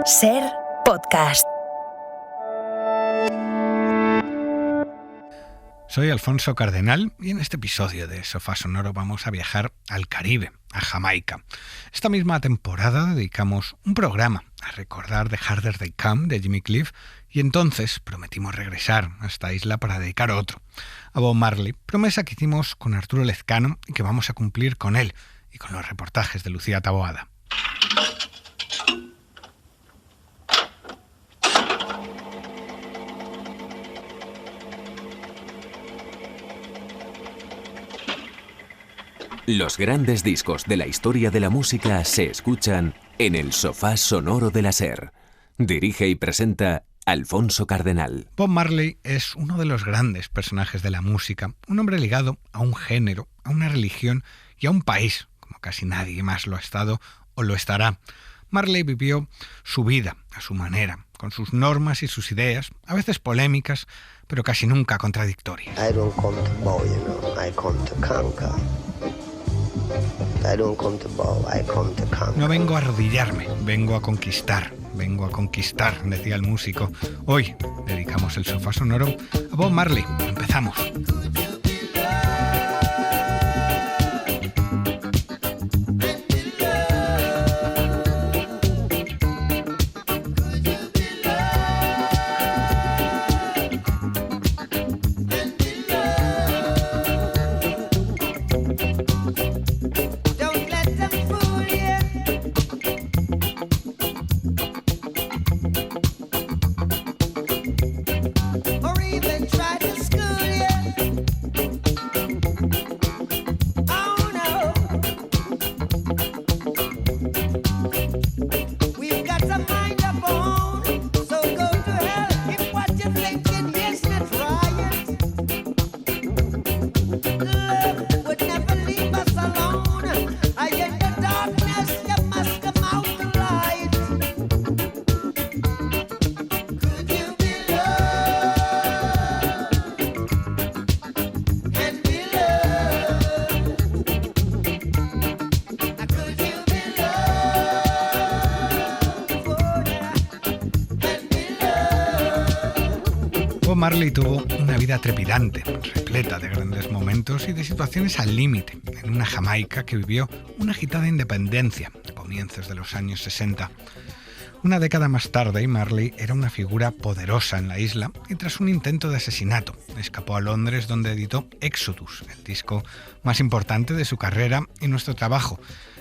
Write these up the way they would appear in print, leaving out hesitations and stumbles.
Ser Podcast. Soy Alfonso Cardenal y en este episodio de Sofá Sonoro vamos a viajar al Caribe, a Jamaica. Esta misma temporada dedicamos un programa a recordar The Harder They Come de Jimmy Cliff y entonces prometimos regresar a esta isla para dedicar otro, a Bob Marley, promesa que hicimos con Arturo Lezcano y que vamos a cumplir con él y con los reportajes de Lucía Taboada. Los grandes discos de la historia de la música se escuchan en el Sofá Sonoro de la SER. Dirige y presenta Alfonso Cardenal. Bob Marley es uno de los grandes personajes de la música, un hombre ligado a un género, a una religión y a un país, como casi nadie más lo ha estado o lo estará. Marley vivió su vida a su manera, con sus normas y sus ideas, a veces polémicas, pero casi nunca contradictorias. I don't come to bow, I come to conquer. I don't come to bow, I come to conquer. No vengo a arrodillarme, vengo a conquistar, decía el músico. Hoy dedicamos el Sofá Sonoro a Bob Marley. Empezamos. Marley tuvo una vida trepidante, repleta de grandes momentos y de situaciones al límite, en una Jamaica que vivió una agitada independencia a comienzos de los años 60. Una década más tarde, Marley era una figura poderosa en la isla y tras un intento de asesinato escapó a Londres, donde editó Exodus, el disco más importante de su carrera y nuestro trabajo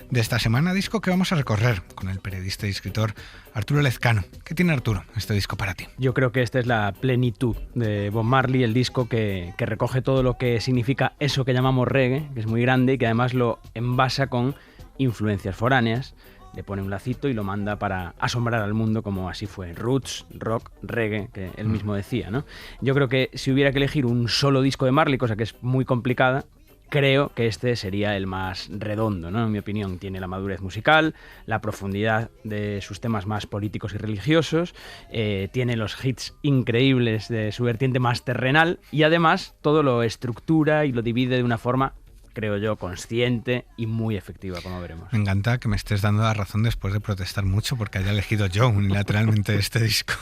de esta semana, disco que vamos a recorrer con el periodista y escritor Arturo Lezcano. ¿Qué tiene, Arturo, este disco para ti? Yo creo que esta es la plenitud de Bob Marley, el disco que recoge todo lo que significa eso que llamamos reggae, que es muy grande y que además lo envasa con influencias foráneas, le pone un lacito y lo manda para asombrar al mundo, como así fue. Roots, rock, reggae, que él mismo decía, ¿no? Yo creo que si hubiera que elegir un solo disco de Marley, cosa que es muy complicada, creo que este sería el más redondo, ¿no? En mi opinión, tiene la madurez musical, la profundidad de sus temas más políticos y religiosos, tiene los hits increíbles de su vertiente más terrenal y además todo lo estructura y lo divide de una forma, creo yo, consciente y muy efectiva, como veremos. Me encanta que me estés dando la razón después de protestar mucho porque haya elegido yo unilateralmente este disco.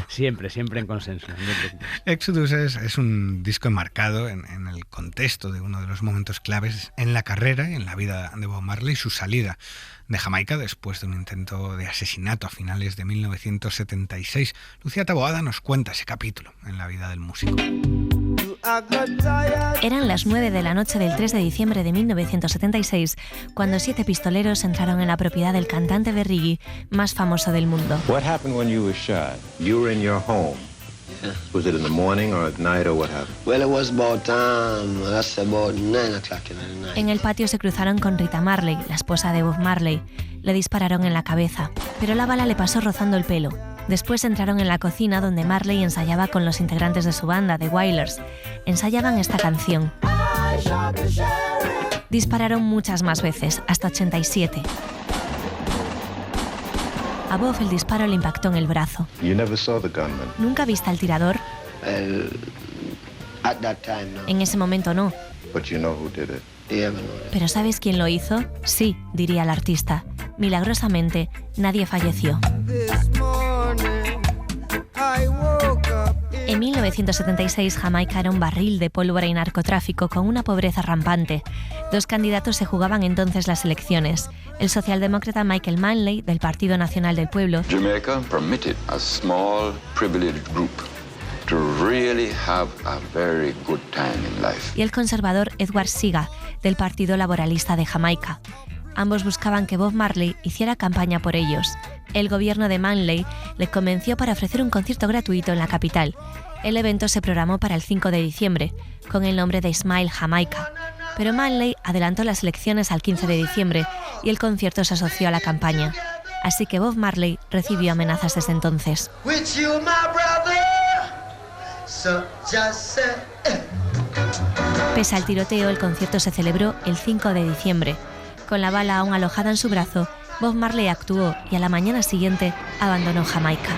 Siempre en consenso. Exodus es un disco enmarcado en el contexto de uno de los momentos claves en la carrera y en la vida de Bob Marley, su salida de Jamaica después de un intento de asesinato a finales de 1976. Lucía Taboada nos cuenta ese capítulo en la vida del músico. Eran las 9 de la noche del 3 de diciembre de 1976 cuando 7 pistoleros entraron en la propiedad del cantante de reggae más famoso del mundo. What happened when you were shot? You were in your home. Yeah. Was it in the morning or at night or what happened? Well, it was about 9 o'clock in the night. En el patio se cruzaron con Rita Marley, la esposa de Bob Marley. Le dispararon en la cabeza, pero la bala le pasó rozando el pelo. Después entraron en la cocina donde Marley ensayaba con los integrantes de su banda, The Wailers. Ensayaban esta canción. Dispararon muchas más veces, hasta 87. A Bob el disparo le impactó en el brazo. You never saw the gunman. ¿Nunca viste al tirador? At that time, no. En ese momento no. But you know who did it. ¿Pero sabes quién lo hizo? Sí, diría el artista. Milagrosamente, nadie falleció. En 1976, Jamaica era un barril de pólvora y narcotráfico con una pobreza rampante. 2 candidatos se jugaban entonces las elecciones. El socialdemócrata Michael Manley, del Partido Nacional del Pueblo, Jamaica permitted a small, privileged group to really have a very good time in life. y el conservador Edward Siga, del Partido Laboralista de Jamaica. Ambos buscaban que Bob Marley hiciera campaña por ellos. El gobierno de Manley le convenció para ofrecer un concierto gratuito en la capital. El evento se programó para el 5 de diciembre, con el nombre de Smile Jamaica. Pero Manley adelantó las elecciones al 15 de diciembre y el concierto se asoció a la campaña. Así que Bob Marley recibió amenazas desde entonces. Pese al tiroteo, el concierto se celebró el 5 de diciembre. Con la bala aún alojada en su brazo, Bob Marley actuó y a la mañana siguiente abandonó Jamaica.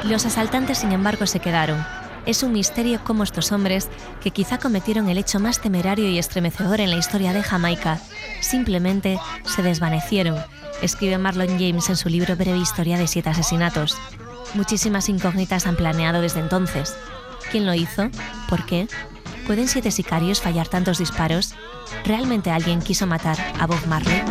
Los asaltantes, sin embargo, se quedaron. Es un misterio cómo estos hombres, que quizá cometieron el hecho más temerario y estremecedor en la historia de Jamaica, simplemente se desvanecieron, escribe Marlon James en su libro Breve Historia de 7 asesinatos. Muchísimas incógnitas han planeado desde entonces. ¿Quién lo hizo? ¿Por qué? ¿Pueden 7 sicarios fallar tantos disparos? ¿Realmente alguien quiso matar a Bob Marley?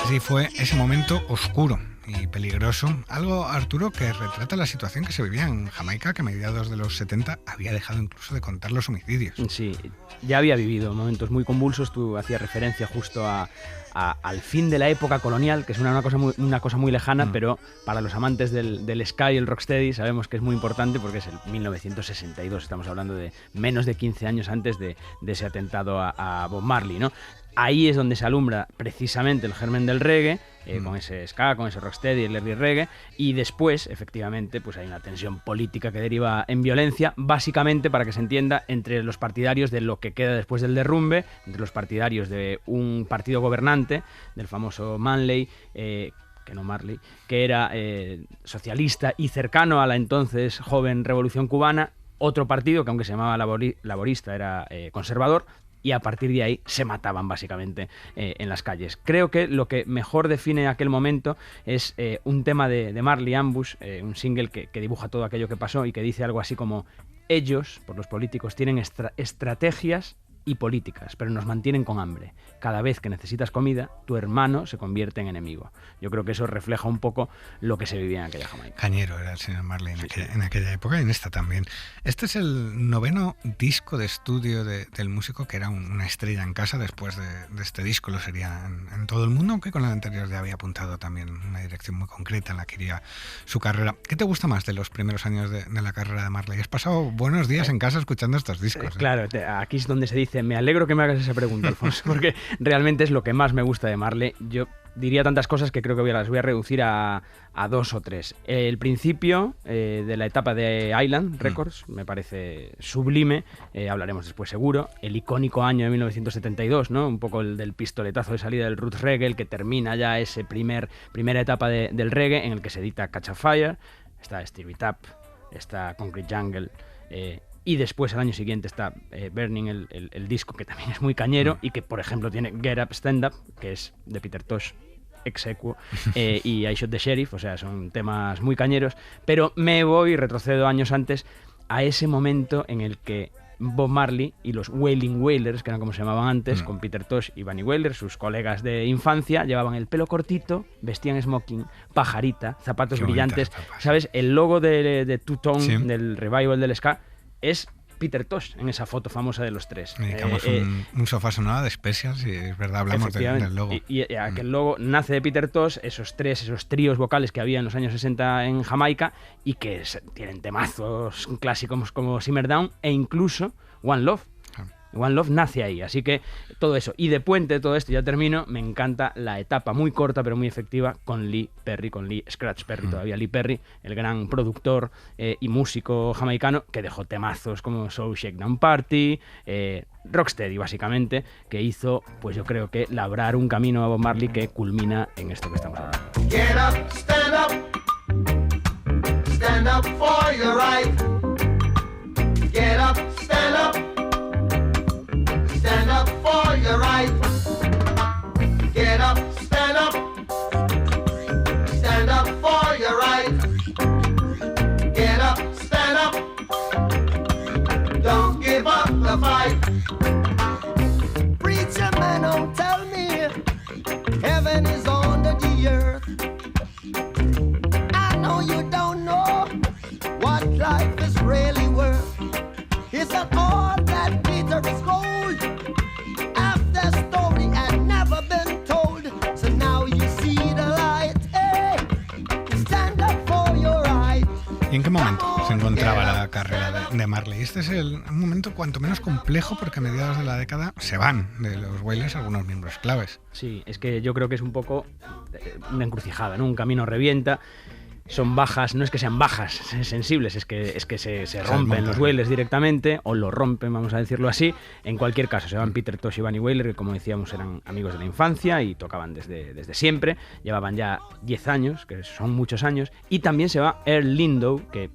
Así fue ese momento oscuro y peligroso, algo, Arturo, que retrata la situación que se vivía en Jamaica, que a mediados de los 70 había dejado incluso de contar los homicidios. Sí, ya había vivido momentos muy convulsos. Tú hacías referencia justo al fin de la época colonial, que es una cosa muy lejana, pero para los amantes del ska y el rocksteady sabemos que es muy importante porque es el 1962, estamos hablando de menos de 15 años antes de ese atentado a Bob Marley, ¿no? Ahí es donde se alumbra precisamente el germen del reggae, con ese ska, con ese rocksteady, el early reggae, y después, efectivamente, pues hay una tensión política que deriva en violencia, básicamente, para que se entienda, entre los partidarios de lo que queda después del derrumbe, entre los partidarios de un partido gobernante, del famoso Manley, que no Marley, que era socialista y cercano a la entonces joven revolución cubana, otro partido que aunque se llamaba laborista era conservador, y a partir de ahí se mataban básicamente en las calles. Creo que lo que mejor define aquel momento es un tema de Marley Ambush, un single que dibuja todo aquello que pasó y que dice algo así como: ellos, por los políticos, tienen estrategias y políticas, pero nos mantienen con hambre. Cada vez que necesitas comida, tu hermano se convierte en enemigo. Yo creo que eso refleja un poco lo que se vivía en aquella Jamaica. Cañero era el señor Marley en aquella época y en esta también. Este es el 9º disco de estudio del músico, que era una estrella en casa. Después de este disco lo sería en todo el mundo, aunque con el anterior ya había apuntado también una dirección muy concreta en la que iría su carrera. ¿Qué te gusta más de los primeros años de la carrera de Marley? Has pasado buenos días en casa escuchando estos discos. Claro, aquí es donde se dice: me alegro que me hagas esa pregunta, Alfonso, porque realmente es lo que más me gusta de Marley. Yo diría tantas cosas que creo que las voy a reducir a 2 o 3. El principio de la etapa de Island Records me parece sublime, hablaremos después seguro. El icónico año de 1972, ¿no? Un poco el del pistoletazo de salida del roots reggae, el que termina ya ese primera etapa del reggae, en el que se edita Catch a Fire, está Stir It Up, está Concrete Jungle, y después al año siguiente está Burning, el disco, que también es muy cañero y que, por ejemplo, tiene Get Up, Stand Up, que es de Peter Tosh ex aequo, y I Shot the Sheriff, o sea, son temas muy cañeros, pero me voy y retrocedo años antes a ese momento en el que Bob Marley y los Wailing Wailers, que eran como se llamaban antes, con Peter Tosh y Bunny Wailer, sus colegas de infancia, llevaban el pelo cortito, vestían smoking, pajarita, zapatos brillantes, ¿sabes? El logo de Two Tone, del revival del ska, es Peter Tosh en esa foto famosa de los tres. Dedicamos un sofá sonado de Specials, y es verdad, hablamos del logo. Y aquel logo nace de Peter Tosh, esos tríos vocales que había en los años 60 en Jamaica y que tienen temazos clásicos como Simmer Down e incluso One Love. One Love nace ahí, así que todo eso. Y de puente de todo esto, ya termino, me encanta la etapa muy corta pero muy efectiva con Lee Perry, con Lee Scratch Perry, todavía Lee Perry, el gran productor y músico jamaicano que dejó temazos como So Shakedown Party, Rocksteady básicamente, que hizo, pues yo creo que labrar un camino a Bob Marley que culmina en esto que estamos hablando. Get up, stand up for your right. Get up, stand up for your right. Get up, stand up for your right. Get up, stand up, don't give up the fight. Preacher man, don't tell me heaven is under the earth. I know you don't know what life is really worth. It's not all that glitter is gold. After story had never been told, so now you see the light. Hey, stand up for your right. ¿Y en qué momento se encontraba la carrera de Marley? Este es un momento cuanto menos complejo porque a mediados de la década se van de los Wailers algunos miembros claves. Sí, es que yo creo que es un poco una encrucijada, ¿no? Un camino revienta. Son bajas, no es que sean bajas sensibles, es que se rompen los Wailers directamente, o lo rompen, vamos a decirlo así. En cualquier caso, se van Peter Tosh y Bunny Wailer, que como decíamos eran amigos de la infancia y tocaban desde siempre, llevaban ya 10 años, que son muchos años, y también se va Earl Lindow, que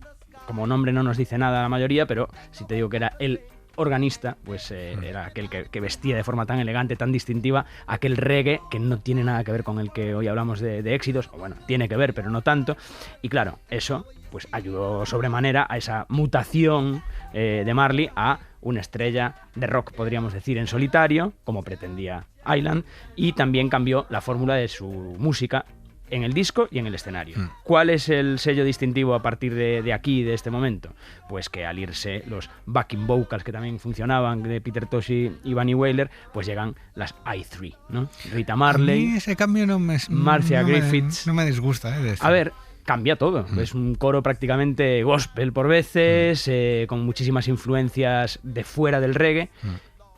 como nombre no nos dice nada a la mayoría, pero si te digo que era el organista, pues era aquel que vestía de forma tan elegante, tan distintiva, aquel reggae que no tiene nada que ver con el que hoy hablamos de éxitos, o bueno, tiene que ver, pero no tanto, y claro, eso pues ayudó sobremanera a esa mutación de Marley a una estrella de rock, podríamos decir, en solitario, como pretendía Island, y también cambió la fórmula de su música en el disco y en el escenario. ¿Cuál es el sello distintivo a partir de aquí, de este momento? Pues que al irse los backing vocals que también funcionaban de Peter Tosh y Bunny Wailer, pues llegan las I3, ¿no? Rita Marley. A mí ese cambio Marcia Griffiths. No me disgusta, A ver, cambia todo. Es un coro prácticamente gospel por veces, con muchísimas influencias de fuera del reggae.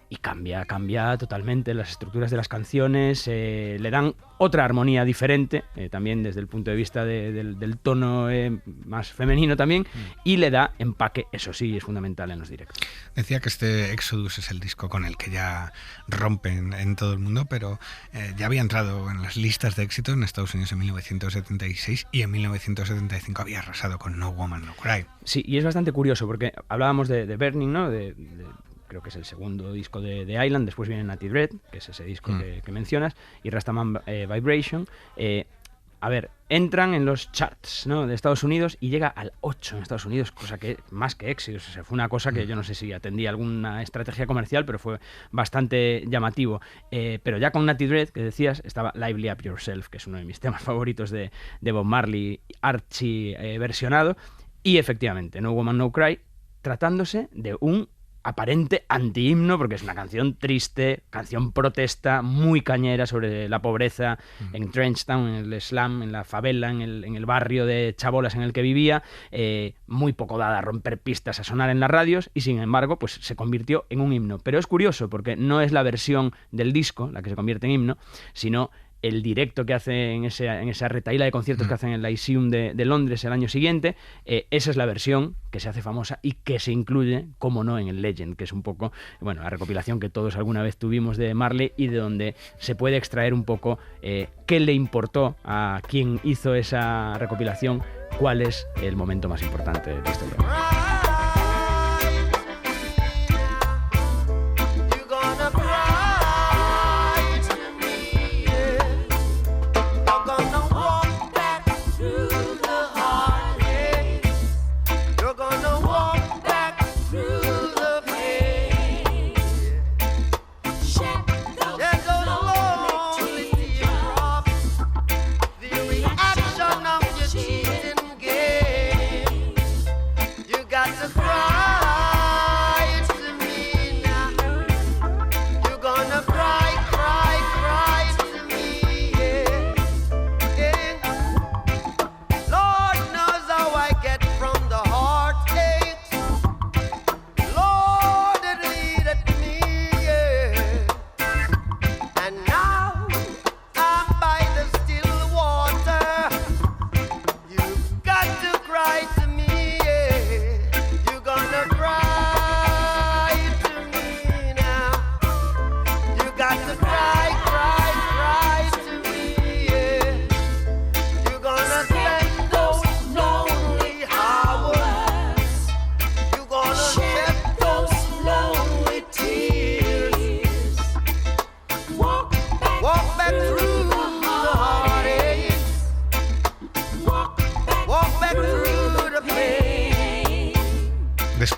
Y cambia totalmente las estructuras de las canciones, le dan otra armonía diferente, también desde el punto de vista del tono más femenino también, y le da empaque, eso sí, es fundamental en los directos. Decía que este Exodus es el disco con el que ya rompen en todo el mundo, pero ya había entrado en las listas de éxito en Estados Unidos en 1976 y en 1975 había arrasado con No Woman No Cry. Sí, y es bastante curioso porque hablábamos de Burning, ¿no? Creo que es el segundo disco de Island, después viene Natty Dread, que es ese disco que mencionas, y Rastaman Vibration. A ver, entran en los charts, ¿no?, de Estados Unidos y llega al 8 en Estados Unidos, cosa que más que éxito. O sea, fue una cosa que yo no sé si atendía alguna estrategia comercial, pero fue bastante llamativo. Pero ya con Natty Dread, que decías, estaba Lively Up Yourself, que es uno de mis temas favoritos de Bob Marley, archi versionado, y efectivamente, No Woman No Cry, tratándose de un aparente antihimno, porque es una canción triste, canción protesta, muy cañera sobre la pobreza en Trenchtown, en el slum, en la favela, en el barrio de chabolas en el que vivía, muy poco dada a romper pistas, a sonar en las radios, y sin embargo pues se convirtió en un himno. Pero es curioso porque no es la versión del disco la que se convierte en himno, sino el directo que hace en esa retaíla de conciertos que hacen en el Lyceum de Londres el año siguiente. Esa es la versión que se hace famosa y que se incluye, como no, en el Legend, que es un poco, bueno, la recopilación que todos alguna vez tuvimos de Marley y de donde se puede extraer un poco qué le importó a quien hizo esa recopilación, cuál es el momento más importante de esta historia.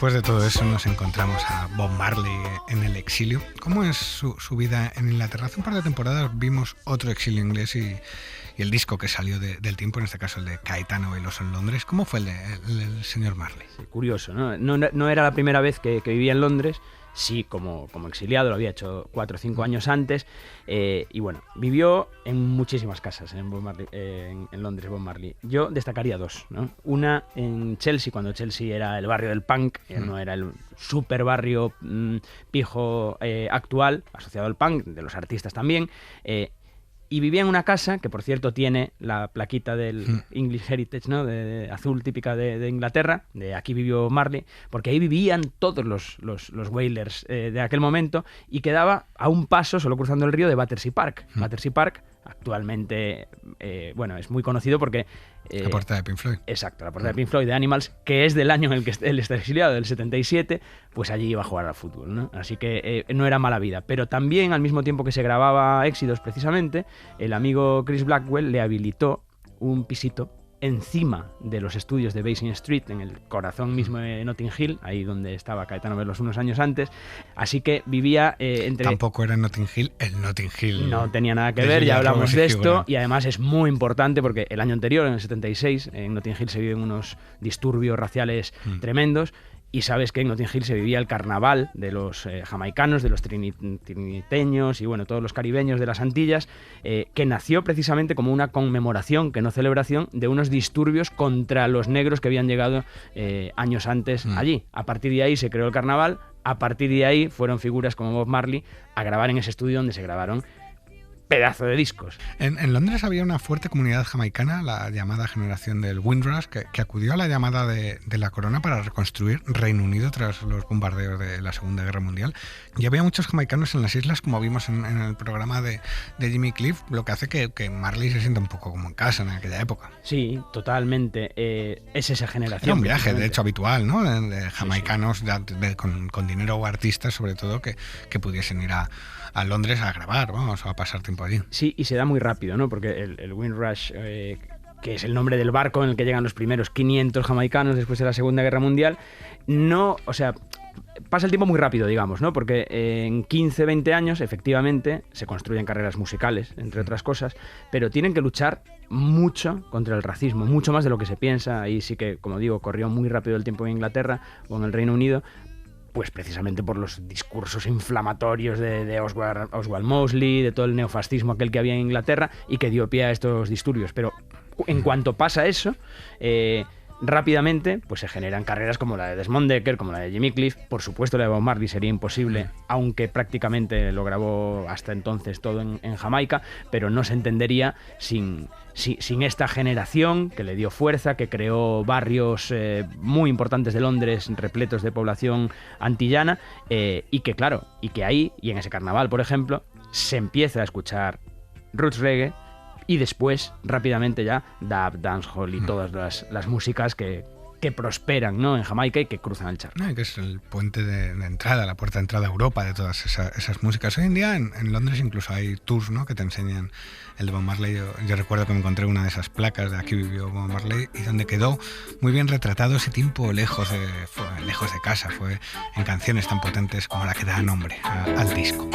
después de todo eso nos encontramos a Bob Marley en el exilio. ¿Cómo es su vida en Inglaterra? Hace un par de temporadas vimos otro exilio inglés y el disco que salió del tiempo, en este caso el de Caetano Veloso en Londres. ¿Cómo fue el señor Marley? Sí, curioso, ¿no? No era la primera vez que vivía en Londres. Sí, como exiliado, lo había hecho 4 o 5 años antes, y bueno, vivió en muchísimas casas en Londres, Bob Marley. Yo destacaría 2, ¿no? Una en Chelsea, cuando Chelsea era el barrio del punk, no era el super barrio pijo actual, asociado al punk, de los artistas también, y vivía en una casa que, por cierto, tiene la plaquita del English Heritage, ¿no? de azul, típica de Inglaterra, de aquí vivió Marley, porque ahí vivían todos los Wailers de aquel momento, y quedaba a un paso, solo cruzando el río, de Battersea Park. Battersea Park actualmente, es muy conocido porque... la portada de Pink Floyd. Exacto, la portada de Pink Floyd, de Animals, que es del año en el que él está exiliado, del 77, pues allí iba a jugar al fútbol, ¿no? Así que no era mala vida. Pero también, al mismo tiempo que se grababa Éxitos, precisamente, el amigo Chris Blackwell le habilitó un pisito encima de los estudios de Basing Street, en el corazón mismo de Notting Hill, ahí donde estaba Caetano Veloso unos años antes. Así que vivía entre... Tampoco era Notting Hill, el Notting Hill. No tenía nada que ver, ya hablamos de esto, y además es muy importante porque el año anterior, en el 76, en Notting Hill se viven unos disturbios raciales tremendos. Y sabes que en Notting Hill se vivía el carnaval de los jamaicanos, de los triniteños y bueno, todos los caribeños de las Antillas, que nació precisamente como una conmemoración, que no celebración, de unos disturbios contra los negros que habían llegado años antes allí. A partir de ahí se creó el carnaval, a partir de ahí fueron figuras como Bob Marley a grabar en ese estudio donde se grabaron pedazo de discos. En Londres había una fuerte comunidad jamaicana, la llamada generación del Windrush, que acudió a la llamada de la corona para reconstruir Reino Unido tras los bombardeos de la Segunda Guerra Mundial. Y había muchos jamaicanos en las islas, como vimos en el programa de Jimmy Cliff, lo que hace que Marley se sienta un poco como en casa en aquella época. Sí, totalmente. Es esa generación. Era un viaje, de hecho, habitual, ¿no? De jamaicanos con dinero o artistas, sobre todo, que pudiesen ir a Londres a grabar, vamos, a pasar tiempo allí. Sí, y se da muy rápido, ¿no? Porque el Windrush, que es el nombre del barco en el que llegan los primeros 500 jamaicanos después de la Segunda Guerra Mundial, pasa el tiempo muy rápido, digamos, ¿no? Porque en 15, 20 años, efectivamente, se construyen carreras musicales, entre otras cosas, pero tienen que luchar mucho contra el racismo, mucho más de lo que se piensa. Ahí sí que, como digo, corrió muy rápido el tiempo en Inglaterra o en el Reino Unido, pues precisamente por los discursos inflamatorios de Oswald Mosley, de todo el neofascismo aquel que había en Inglaterra y que dio pie a estos disturbios. Pero en cuanto pasa eso, rápidamente pues se generan carreras como la de Desmond Dekker, como la de Jimmy Cliff. Por supuesto, la de Bob Marley sería imposible, aunque prácticamente lo grabó hasta entonces todo en Jamaica, pero no se entendería sin esta generación que le dio fuerza, que creó barrios muy importantes de Londres, repletos de población antillana, y que ahí, y en ese carnaval, por ejemplo, se empieza a escuchar roots reggae, y después, rápidamente ya, dub, dancehall y todas las músicas que prosperan, ¿no?, en Jamaica y que cruzan el charco. Que es el puente de entrada, la puerta de entrada a Europa de todas esas músicas. Hoy en día en Londres incluso hay tours, ¿no?, que te enseñan el de Bob Marley. Yo recuerdo que me encontré una de esas placas de Aquí vivió Bob Marley, y donde quedó muy bien retratado ese tiempo lejos de casa. Fue en canciones tan potentes como la que da nombre al disco.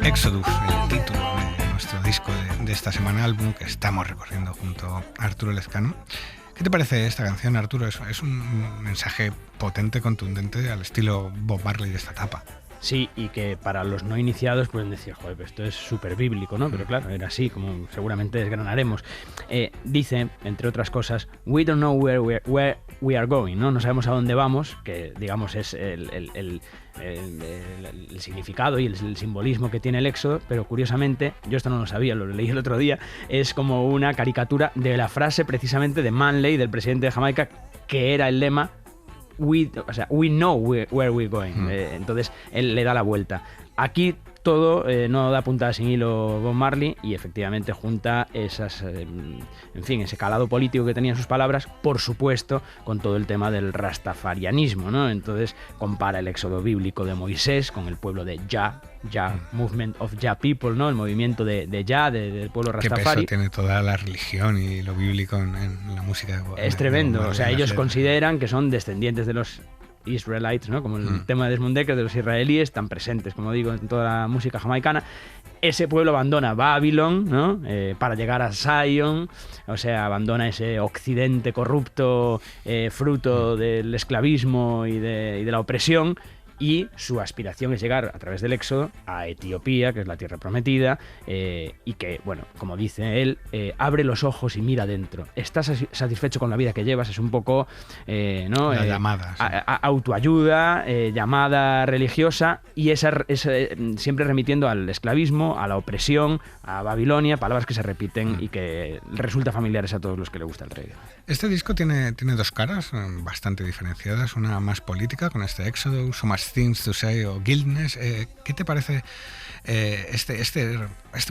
Exodus, el título de nuestro disco de esta semana, álbum que estamos recorriendo junto a Arturo Lezcano. ¿Qué te parece esta canción, Arturo? Es un mensaje potente, contundente, al estilo Bob Marley de esta etapa. Sí, y que para los no iniciados pueden decir, joder, esto es súper bíblico, ¿no? Pero claro, era así, como seguramente desgranaremos. Dice, entre otras cosas, we don't know where we are going, ¿no? No sabemos a dónde vamos, que digamos es el significado y el simbolismo que tiene el Éxodo, pero curiosamente, yo esto no lo sabía, lo leí el otro día, es como una caricatura de la frase precisamente de Manley, del presidente de Jamaica, que era el lema we know where we're going. Entonces él le da la vuelta. Aquí todo no da puntada sin hilo Bob Marley, y efectivamente junta ese calado político que tenía sus palabras, por supuesto, con todo el tema del rastafarianismo, ¿no? Entonces compara el éxodo bíblico de Moisés con el pueblo de Jah Movement of Jah People, ¿no? El movimiento de Jah, del pueblo rastafari. Qué peso tiene toda la religión y lo bíblico en la música. Es tremendo. O sea, ellos consideran que son descendientes de los Israelites, ¿no? Como el tema de Desmond Dekker, de los israelíes, tan presentes, como digo, en toda la música jamaicana. Ese pueblo abandona Babylon, ¿no? Para llegar a Zion, o sea, abandona ese occidente corrupto, fruto del esclavismo y de la opresión, y su aspiración es llegar a través del éxodo a Etiopía, que es la tierra prometida, y que, bueno, como dice él, abre los ojos y mira adentro. ¿Estás satisfecho con la vida que llevas? Es un poco, ¿no? La llamada, sí. Autoayuda, llamada religiosa, y esa siempre remitiendo al esclavismo, a la opresión, a Babilonia, palabras que se repiten y que resulta familiares a todos los que le gusta el reggae. Este disco tiene dos caras bastante diferenciadas, una más política con este éxodo, So Much Things to Say o Guildness. ¿Qué te parece este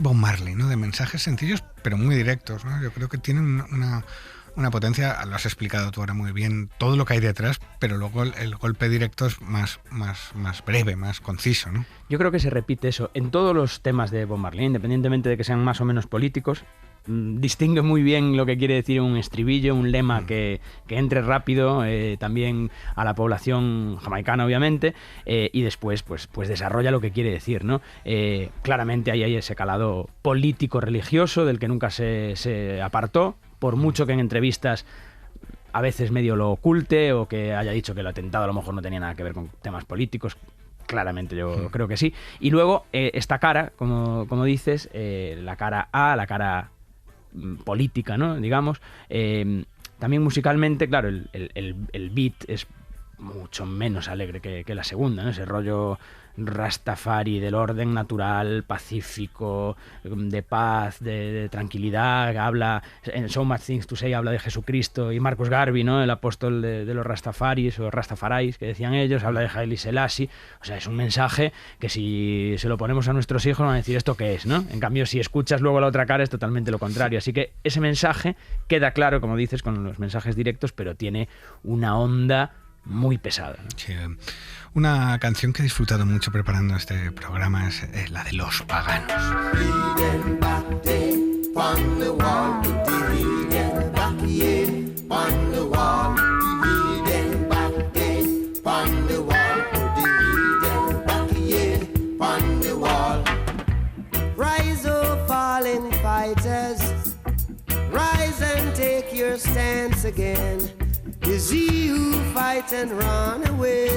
Bob Marley, ¿no? De mensajes sencillos pero muy directos, ¿no? Yo creo que tiene una potencia, lo has explicado tú ahora muy bien, todo lo que hay detrás, pero luego el golpe directo es más breve, más conciso, ¿no? Yo creo que se repite eso en todos los temas de Bob Marley, independientemente de que sean más o menos políticos. Distingue muy bien lo que quiere decir un estribillo, un lema que entre rápido también a la población jamaicana, obviamente, y después pues desarrolla lo que quiere decir, ¿no? Claramente ahí hay ese calado político-religioso del que nunca se apartó, por mucho que en entrevistas a veces medio lo oculte o que haya dicho que el atentado a lo mejor no tenía nada que ver con temas políticos. Claramente yo creo que sí. Y luego esta cara, como dices, la cara A, la cara política, ¿no? Digamos, también musicalmente, claro, el beat es mucho menos alegre que la segunda, ¿no? Ese rollo Rastafari, del orden natural, pacífico, de paz, de tranquilidad. Habla en So Much Things to Say, habla de Jesucristo y Marcus Garvey, ¿no? El apóstol de los Rastafaris o Rastafarais, que decían ellos. Habla de Haile Selassie. O sea, es un mensaje que si se lo ponemos a nuestros hijos van a decir ¿esto qué es?, ¿no? En cambio, si escuchas luego la otra cara es totalmente lo contrario. Así que ese mensaje queda claro, como dices, con los mensajes directos, pero tiene una onda muy pesada, ¿no? Sí. Una canción que he disfrutado mucho preparando este programa es la de Los Paganos. Rise, oh fallen fighters, rise and take your stance again. Is he who fight and run away?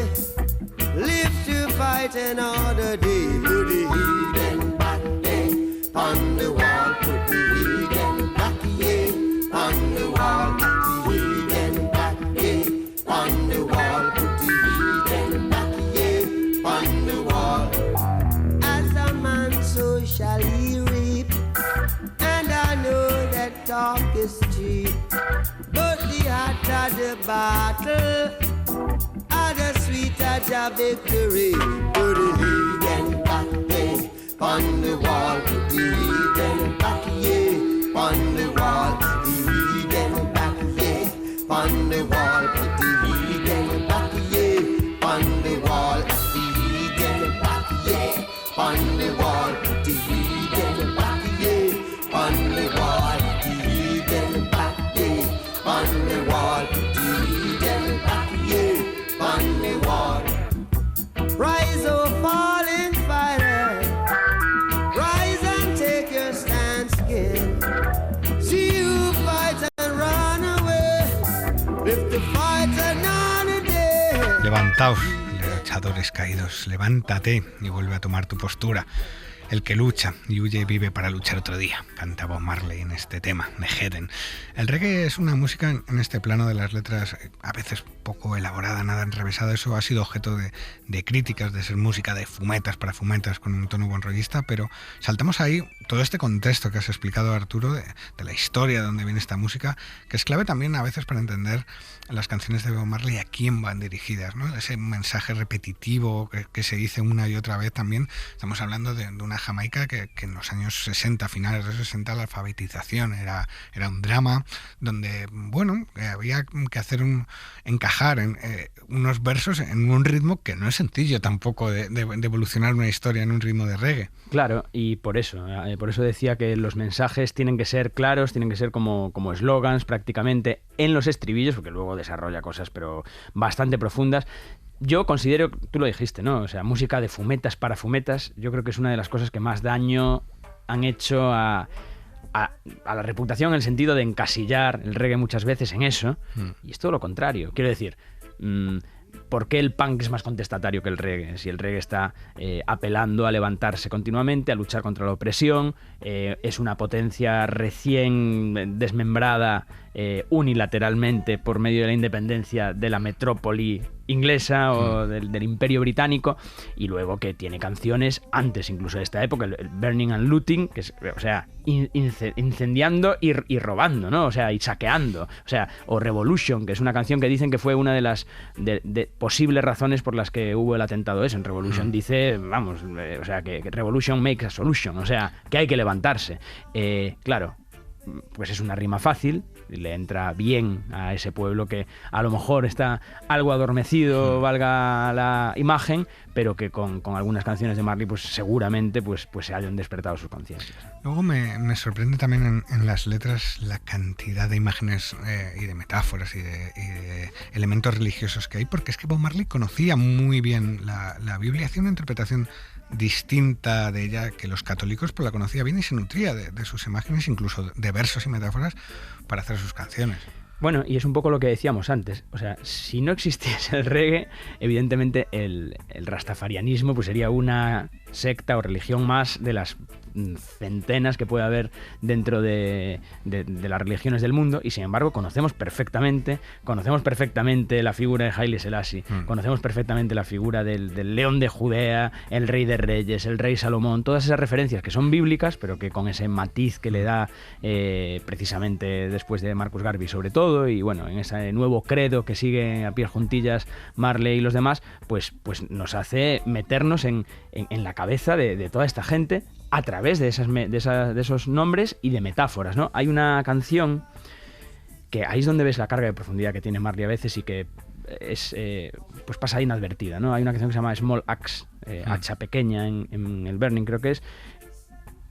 Live to fight another day. Put the heathen back in on the wall. Put the heathen back in on the wall. Put the heathen back in on the wall. Put the heathen back in on the wall. As a man, so shall he reap. And I know that talk is cheap, but the hotter the battle, the sweeter the victory. Put the heathen back in on the wall. Put the heathen back in on the wall. Put the heathen back in on the wall. Put the heathen back in on the wall. Put the heathen back in on the wall. Put the heathen back in on the wall. Put the heathen back in on the wall. Put the heathen back in on the wall. Rise, oh fallen fighter, Levantaos, luchadores caídos, levántate y vuelve a tomar tu postura. El que lucha y huye vive para luchar otro día, canta Bob Marley en este tema, Neheden. El reggae es una música en este plano de las letras a veces poco elaborada, nada enrevesada. Eso ha sido objeto de críticas, de ser música de fumetas para fumetas con un tono buenrollista, pero saltamos ahí todo este contexto que has explicado, Arturo, de la historia de dónde viene esta música, que es clave también a veces para entender las canciones de Bob Marley a quién van dirigidas, ¿no? Ese mensaje repetitivo que se dice una y otra vez también. Estamos hablando de una Jamaica que en los años 60, finales de los 60, la alfabetización era un drama donde, bueno, había que hacer encajar unos versos en un ritmo que no es sencillo tampoco de evolucionar una historia en un ritmo de reggae. Claro, y por eso decía que los mensajes tienen que ser claros, tienen que ser como eslogans prácticamente en los estribillos, porque luego desarrolla cosas pero bastante profundas. Yo considero, tú lo dijiste, ¿no? O sea, música de fumetas para fumetas, yo creo que es una de las cosas que más daño han hecho a la reputación, en el sentido de encasillar el reggae muchas veces en eso, y es todo lo contrario. Quiero decir, ¿por qué el punk es más contestatario que el reggae? Si el reggae está apelando a levantarse continuamente, a luchar contra la opresión, es una potencia recién desmembrada unilateralmente por medio de la independencia de la metrópoli inglesa o del Imperio Británico, y luego que tiene canciones antes incluso de esta época, el Burning and Looting, que es, o sea, incendiando y robando, ¿no? O sea, y saqueando, o sea, o Revolution, que es una canción que dicen que fue una de las de posibles razones por las que hubo el atentado ese. En Revolution dice, vamos, o sea, que Revolution makes a solution, o sea, que hay que levantarse. Claro, pues es una rima fácil, le entra bien a ese pueblo que a lo mejor está algo adormecido, valga la imagen, pero que con algunas canciones de Marley pues seguramente pues se hayan despertado sus conciencias. Luego me sorprende también en las letras la cantidad de imágenes y de metáforas y de elementos religiosos que hay, porque es que Bob Marley conocía muy bien la Biblia, hacía una interpretación distinta de ella que los católicos, pero la conocía bien y se nutría de sus imágenes, incluso de versos y metáforas para hacer sus canciones. Bueno, y es un poco lo que decíamos antes, o sea, si no existiese el reggae, evidentemente el rastafarianismo pues sería una secta o religión más de las centenas que puede haber dentro de las religiones del mundo, y sin embargo conocemos perfectamente la figura de Haile Selassie, conocemos perfectamente la figura del león de Judea, el rey de reyes, el rey Salomón, todas esas referencias que son bíblicas, pero que con ese matiz que le da precisamente después de Marcus Garvey sobre todo, y bueno, en ese nuevo credo que sigue a pie juntillas Marley y los demás, pues nos hace meternos en la cabeza de toda esta gente a través de esos nombres y de metáforas, ¿no? Hay una canción que ahí es donde ves la carga de profundidad que tiene Marley a veces y que es pues pasa inadvertida, ¿no? Hay una canción que se llama Small Axe, hacha pequeña en el Burning creo que es,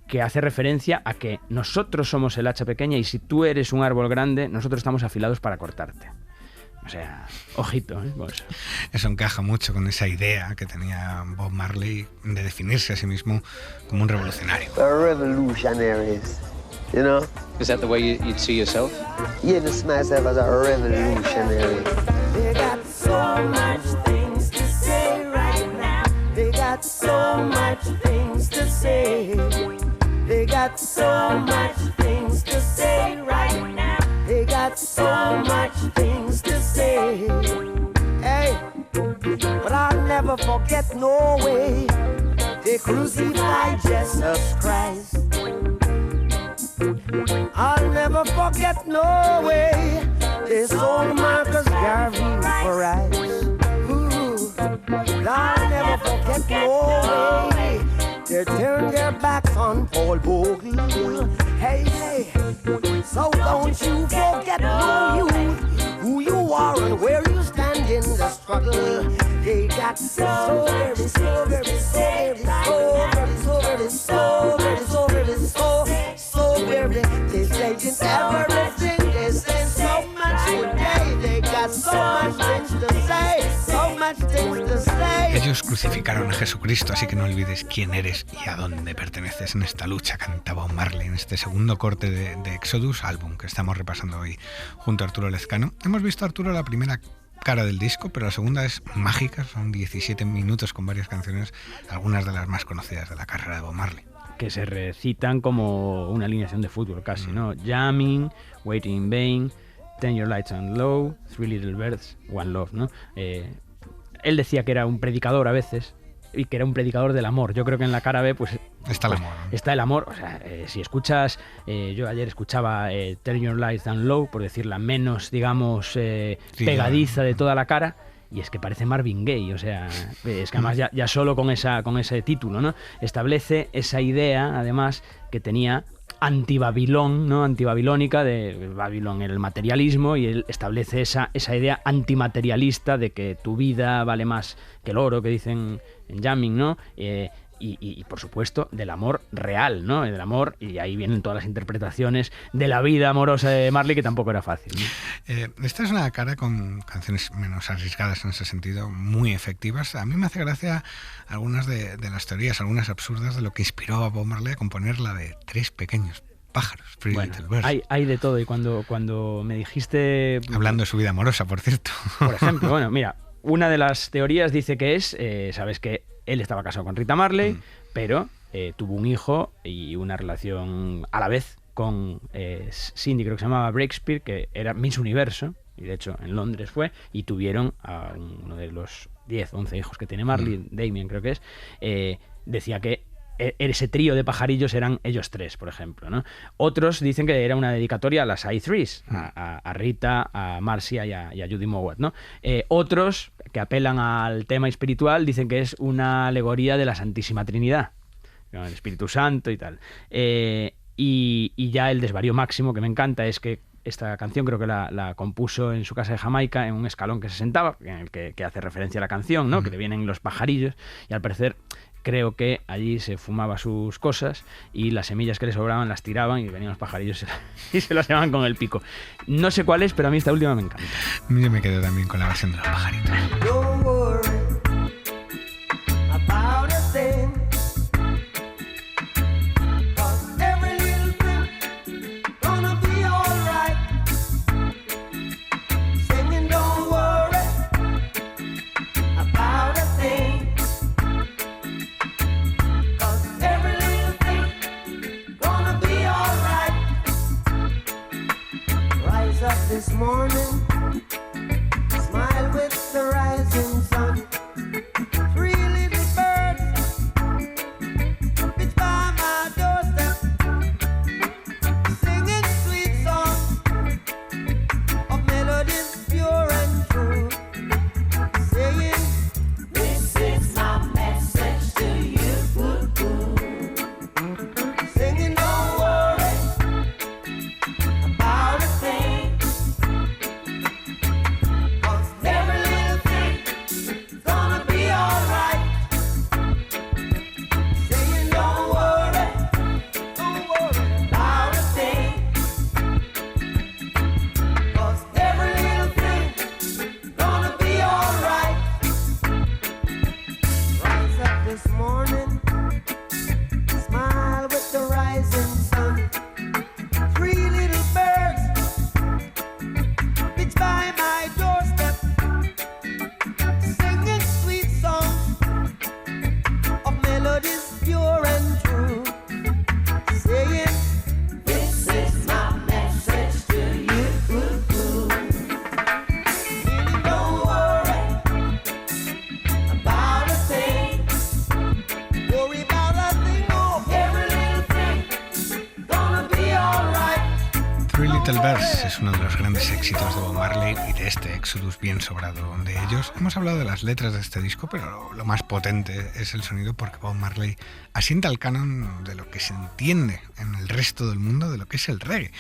que hace referencia a que nosotros somos el hacha pequeña y si tú eres un árbol grande, nosotros estamos afilados para cortarte. O sea, ojito, ¿eh? Pues. Eso encaja mucho con esa idea que tenía Bob Marley de definirse a sí mismo como un revolucionario. Revolutionaries, you know? Is that the way you'd see yourself? Yeah, I see myself as a revolutionary. They got so much things to say right now. They got so much things to say. They got so much things to say right now. They got so much things to say. Hey, but I'll never forget no way they crucified Jesus Christ. I'll never forget no way they sold Marcus Garvey for rice. Ooh, I'll never forget no way they turned their backs on Paul Bogle. Hey, hey, so don't you forget no youth, who you are and where you stand in the struggle. They got so very, so very, so very, so very, so very, so very, so very, so very. They say it's everything, they say so much today. They got so much things to say, so much things to say. Ellos crucificaron a Jesucristo, así que no olvides quién eres y a dónde perteneces en esta lucha, cantaba Bob Marley en este segundo corte de Exodus, álbum que estamos repasando hoy junto a Arturo Lezcano. Hemos visto, Arturo, la primera cara del disco, pero la segunda es mágica, son 17 minutos con varias canciones, algunas de las más conocidas de la carrera de Bob Marley. Que se recitan como una alineación de fútbol casi, ¿no? Jamming, Waiting in Vain, Turn Your Lights on Low, Three Little Birds, One Love, ¿no? Él decía que era un predicador a veces y que era un predicador del amor. Yo creo que en la cara B pues está el amor, ¿no? Está el amor. O sea, si escuchas, yo ayer escuchaba Turn Your Lights Down Low, por decirla menos, digamos, pegadiza de toda la cara, y es que parece Marvin Gaye. O sea, es que además ya solo con ese título, ¿no? Establece esa idea, además, que tenía anti-Babilón, ¿no? Antibabilónica, de Babilón, el materialismo, y él establece esa idea antimaterialista de que tu vida vale más que el oro, que dicen en Jamming, ¿no? Y por supuesto del amor real, ¿no? Del amor, y ahí vienen todas las interpretaciones de la vida amorosa de Marley, que tampoco era fácil, ¿no? Esta es una cara con canciones menos arriesgadas en ese sentido, muy efectivas. A mí me hace gracia algunas de las teorías, algunas absurdas, de lo que inspiró a Bob Marley a componer la de Tres pequeños pájaros, Three Little Birds. Hay de todo, y cuando me dijiste... Hablando de su vida amorosa, por cierto. Por ejemplo, bueno, mira, una de las teorías dice que es, sabes que él estaba casado con Rita Marley, pero tuvo un hijo y una relación a la vez con Cindy, creo que se llamaba Breakspear, que era Miss Universo, y de hecho en Londres fue, y tuvieron a uno de los 10, 11 hijos que tiene Marley, Damien creo que es, decía que ese trío de pajarillos eran ellos tres, por ejemplo, ¿no? Otros dicen que era una dedicatoria a las I3s, a Rita, a Marcia y a Judy Mowat, ¿no? Otros, que apelan al tema espiritual, dicen que es una alegoría de la Santísima Trinidad, ¿no? El Espíritu Santo y tal. Y ya el desvarío máximo, que me encanta, es que esta canción creo que la compuso en su casa de Jamaica, en un escalón que se sentaba, en el que hace referencia a la canción, ¿no? Que le vienen los pajarillos, y al parecer creo que allí se fumaba sus cosas y las semillas que le sobraban las tiraban y venían los pajarillos y se las llevaban con el pico. No sé cuál es, pero a mí esta última me encanta. Yo me quedo también con la versión de los pajaritos. Don't worry about a thing, 'cause every little thing gonna be alright. Singing, don't worry about a thing, 'cause every little thing gonna be alright. Rise up this morning, smile with the rising sun. Three little birds pitch by my doorstep, singing sweet songs of melodies pure and true, saying, this is my message to you. Singing, don't worry about a thing, 'cause every little thing gonna be alright. Saying, don't worry about a thing, 'cause every little thing gonna be alright. Rise up this morning, smile with the rising sun. Three little birds pitch by my doorstep, singing sweet songs of melodies pure and true, saying, this is my message to you. Saying, don't worry about a thing, worry about a thing, oh, every little thing gonna be alright. Three Little Birds es uno de los grandes éxitos de Bob Marley y de este Exodus bien sobrado de ellos. Hemos hablado de las letras de este disco, pero lo más potente es el sonido, porque Bob Marley asienta el canon de lo que se entiende en el resto del mundo de lo que es el reggae.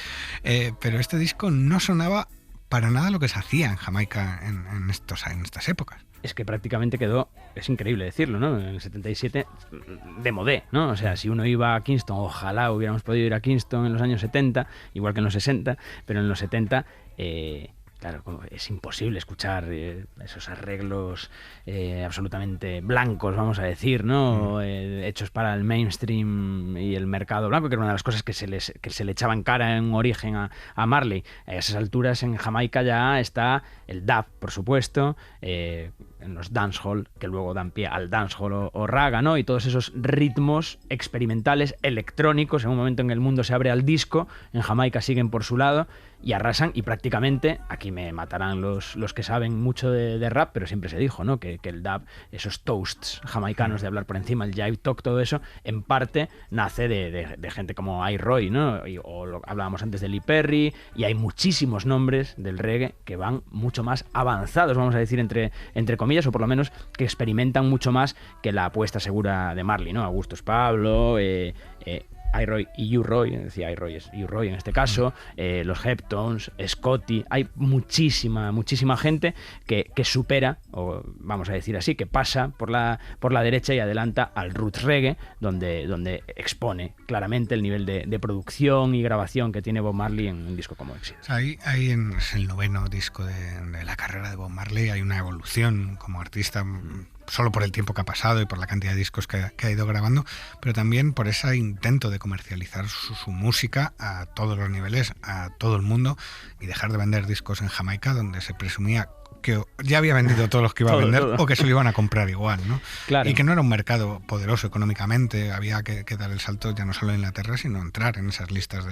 Pero este disco no sonaba para nada lo que se hacía en Jamaica en estas épocas. Es que prácticamente quedó, es increíble decirlo, ¿no? En el 77 de modé, ¿no? O sea, si uno iba a Kingston, ojalá hubiéramos podido ir a Kingston en los años 70, igual que en los 60, pero en los 70 Claro, es imposible escuchar esos arreglos absolutamente blancos, vamos a decir, ¿no? Hechos para el mainstream y el mercado blanco, que era una de las cosas que se le echaba en cara en origen a Marley. A esas alturas en Jamaica ya está el dub, por supuesto, en los dancehall, que luego dan pie al dancehall o raga, ¿no? Y todos esos ritmos experimentales, electrónicos, en un momento en que el mundo se abre al disco, en Jamaica siguen por su lado y arrasan, y prácticamente, aquí me matarán los que saben mucho de rap, pero siempre se dijo, ¿no? Que el dub, esos toasts jamaicanos de hablar por encima, el jive talk, todo eso, en parte nace de gente como I-Roy, ¿no? Hablábamos antes de Lee Perry, y hay muchísimos nombres del reggae que van mucho más avanzados, vamos a decir, entre comillas, o por lo menos que experimentan mucho más que la apuesta segura de Marley, ¿no? Augustus Pablo, I-Roy y U-Roy, decía I-Roy, es U-Roy en este caso, los Heptones, Scotty, hay muchísima gente que supera, o vamos a decir así, que pasa por la derecha y adelanta al roots reggae, donde expone claramente el nivel de producción y grabación que tiene Bob Marley en un disco como Exodus. Ahí es el 9º disco de la carrera de Bob Marley, hay una evolución como artista, solo por el tiempo que ha pasado y por la cantidad de discos que ha ido grabando, pero también por ese intento de comercializar su música a todos los niveles, a todo el mundo, y dejar de vender discos en Jamaica, donde se presumía que ya había vendido todos los que iba a vender o que se lo iban a comprar igual, ¿no? Claro. Y que no era un mercado poderoso económicamente, había que dar el salto ya no solo en Inglaterra, sino entrar en esas listas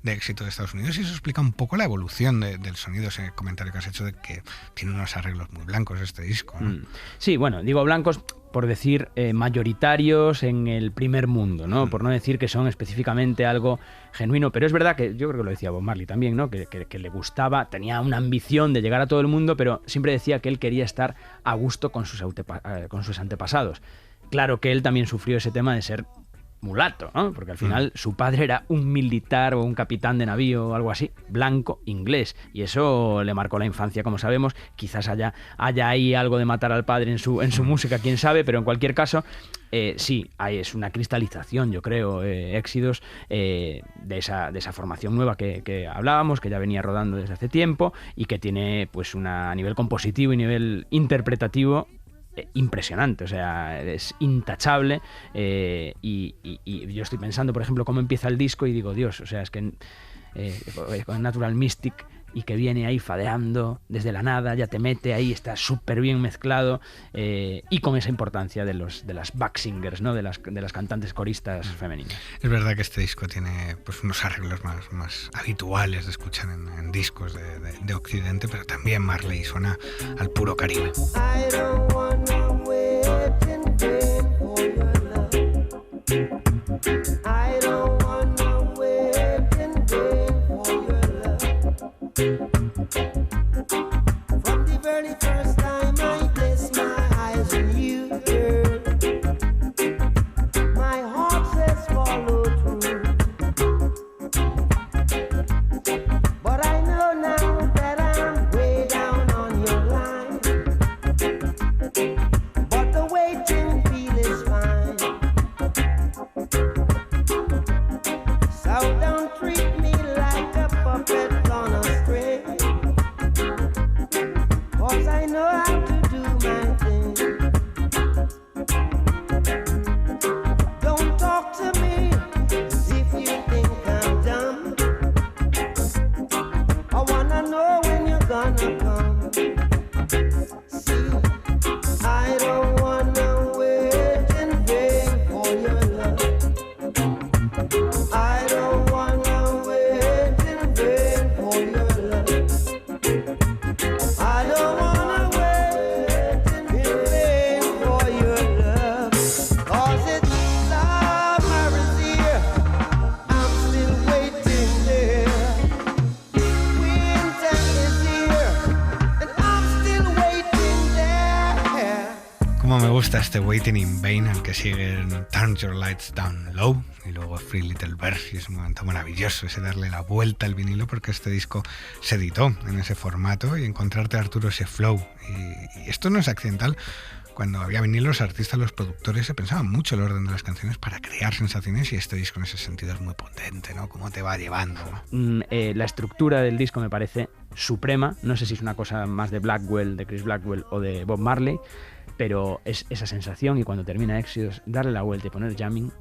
de éxito de Estados Unidos, y eso explica un poco la evolución del sonido, ese comentario que has hecho de que tiene unos arreglos muy blancos este disco, ¿no? Sí, bueno, digo blancos por decir mayoritarios en el primer mundo, ¿no? Por no decir que son específicamente algo genuino, pero es verdad que yo creo que lo decía Bob Marley también, ¿no? Que le gustaba, tenía una ambición de llegar a todo el mundo, pero siempre decía que él quería estar a gusto con sus antepasados. Claro que él también sufrió ese tema de ser mulato, ¿no? Porque al final su padre era un militar o un capitán de navío o algo así, blanco, inglés, y eso le marcó la infancia, como sabemos. Quizás haya ahí algo de matar al padre en su música, quién sabe, pero en cualquier caso sí, es una cristalización, yo creo, Exodus, de esa formación nueva que hablábamos, que ya venía rodando desde hace tiempo y que tiene pues a nivel compositivo y nivel interpretativo impresionante, o sea, es intachable, y yo estoy pensando, por ejemplo, cómo empieza el disco y digo, Dios, o sea, es que con Natural Mystic, y que viene ahí fadeando desde la nada, ya te mete ahí, está súper bien mezclado, y con esa importancia de las back singers, ¿no? de las cantantes coristas femeninas. Es verdad que este disco tiene pues unos arreglos más habituales de escuchar en discos de Occidente, pero también Marley suena al puro Caribe. From the very first time I placed my eyes on you, girl, my heart says follow through. But I know now that I'm way down on your line, but the waiting feel is fine. So don't treat me like a puppet on a string, 'cause I know how to do my thing. Don't talk to me as if you think I'm dumb. I wanna know when you're gonna come. See, I don't wanna wait in vain for your love. I don't wanna wait in vain for your love. I don't wanna wait in vain for your love. 'Cause it's summer is here, I'm still waiting there. Winter is here, and I'm still waiting there. Cómo me gusta este Waiting in Vain, al que siguen Turn Your Lights Down Low y luego Free Little Bird, y es un momento maravilloso ese darle la vuelta al vinilo, porque este disco se editó en ese formato, y encontrarte a Arturo ese flow, y esto no es accidental, cuando había venido los artistas, los productores, se pensaban mucho el orden de las canciones para crear sensaciones, y este disco en ese sentido es muy potente, ¿no? Cómo te va llevando, ¿no? La estructura del disco me parece suprema. No sé si es una cosa más de Blackwell, de Chris Blackwell o de Bob Marley, pero es esa sensación, y cuando termina Exodus, darle la vuelta y poner jamming.